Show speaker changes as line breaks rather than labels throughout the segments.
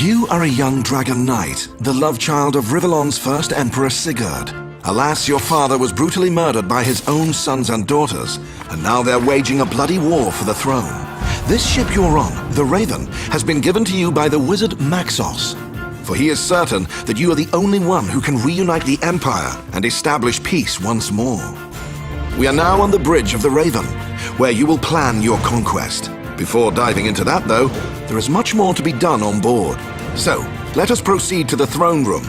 You are a young dragon knight, the love child of Rivellon's first emperor Sigurd. Alas, your father was brutally murdered by his own sons and daughters, and now they're waging a bloody war for the throne. This ship you're on, the Raven, has been given to you by the wizard Maxos, for he is certain that you are the only one who can reunite the Empire and establish peace once more. We are now on the bridge of the Raven, where you will plan your conquest. Before diving into that, though, there is much more to be done on board. So, let us proceed to the throne room,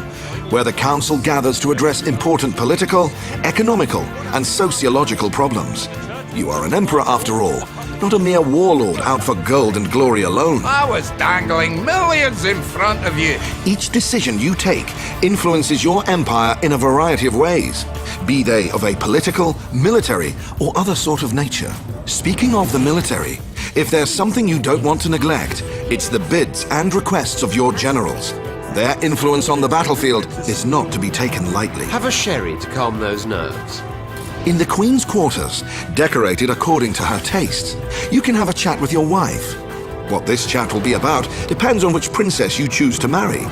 where the council gathers to address important political, economical, and sociological problems. You are an emperor after all, not a mere warlord out for gold and glory alone.
I was dangling millions in front of you.
Each decision you take influences your empire in a variety of ways, be they of a political, military, or other sort of nature. Speaking of the military, if there's something you don't want to neglect, it's the bids and requests of your generals. Their influence on the battlefield is not to be taken lightly.
Have a sherry to calm those nerves.
In the Queen's quarters, decorated according to her tastes, you can have a chat with your wife. What this chat will be about depends on which princess you choose to marry.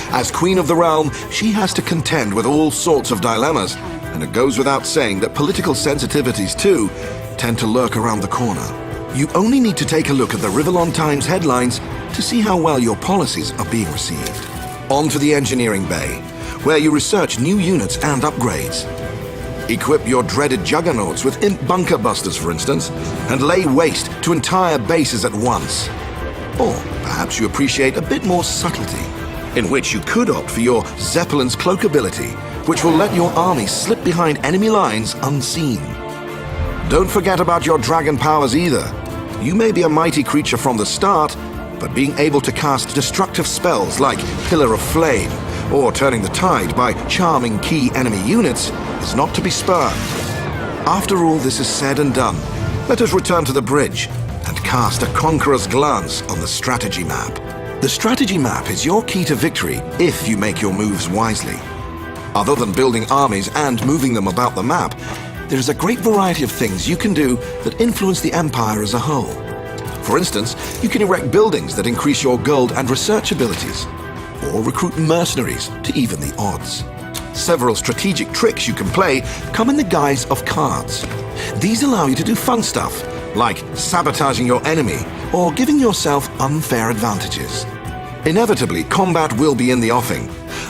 As Queen of the Realm, she has to contend with all sorts of dilemmas, and it goes without saying that political sensitivities, too, tend to lurk around the corner. You only need to take a look at the Rivellon Times headlines to see how well your policies are being received. On to the engineering bay, where you research new units and upgrades. Equip your dreaded juggernauts with imp bunker busters, for instance, and lay waste to entire bases at once. Or perhaps you appreciate a bit more subtlety, in which you could opt for your Zeppelin's cloak ability, which will let your army slip behind enemy lines unseen. Don't forget about your dragon powers either. You may be a mighty creature from the start, but being able to cast destructive spells like Pillar of Flame, or turning the tide by charming key enemy units, is not to be spurned. After all this is said and done, let us return to the bridge and cast a conqueror's glance on the strategy map. The strategy map is your key to victory if you make your moves wisely. Other than building armies and moving them about the map, there is a great variety of things you can do that influence the Empire as a whole. For instance, you can erect buildings that increase your gold and research abilities, or recruit mercenaries to even the odds. Several strategic tricks you can play come in the guise of cards. These allow you to do fun stuff, like sabotaging your enemy or giving yourself unfair advantages. Inevitably, combat will be in the offing,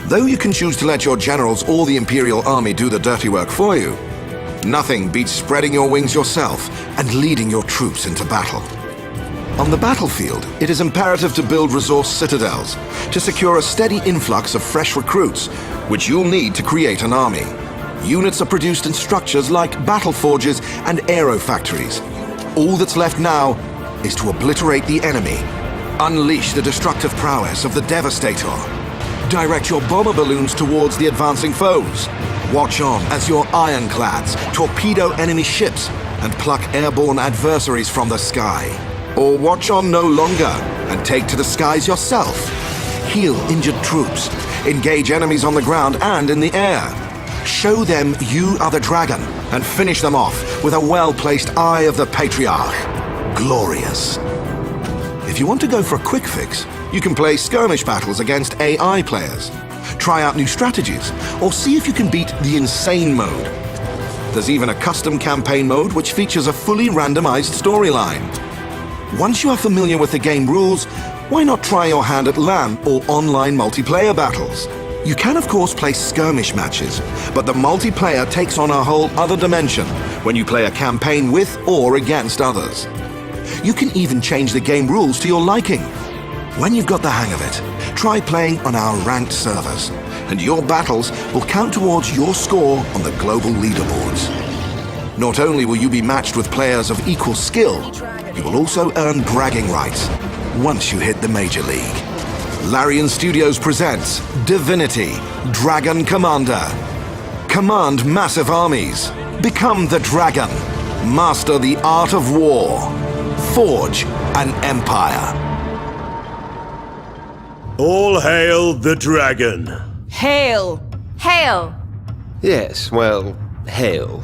though you can choose to let your generals or the Imperial Army do the dirty work for you. Nothing beats spreading your wings yourself and leading your troops into battle. On the battlefield, it is imperative to build resource citadels to secure a steady influx of fresh recruits, which you'll need to create an army. Units are produced in structures like battle forges and aero factories. All that's left now is to obliterate the enemy, unleash the destructive prowess of the Devastator, direct your bomber balloons towards the advancing foes, watch on as your ironclads torpedo enemy ships and pluck airborne adversaries from the sky. Or watch on no longer and take to the skies yourself. Heal injured troops, engage enemies on the ground and in the air. Show them you are the dragon and finish them off with a well-placed Eye of the Patriarch. Glorious. If you want to go for a quick fix, you can play skirmish battles against AI players, try out new strategies, or see if you can beat the insane mode. There's even a custom campaign mode which features a fully randomized storyline. Once you are familiar with the game rules, why not try your hand at LAN or online multiplayer battles? You can of course play skirmish matches, but the multiplayer takes on a whole other dimension when you play a campaign with or against others. You can even change the game rules to your liking. When you've got the hang of it, try playing on our ranked servers, and your battles will count towards your score on the global leaderboards. Not only will you be matched with players of equal skill, you will also earn bragging rights once you hit the Major League. Larian Studios presents Divinity, Dragon Commander. Command massive armies. Become the dragon. Master the art of war. Forge an empire.
All hail the dragon.
Hail! Hail!
Yes, well, hail.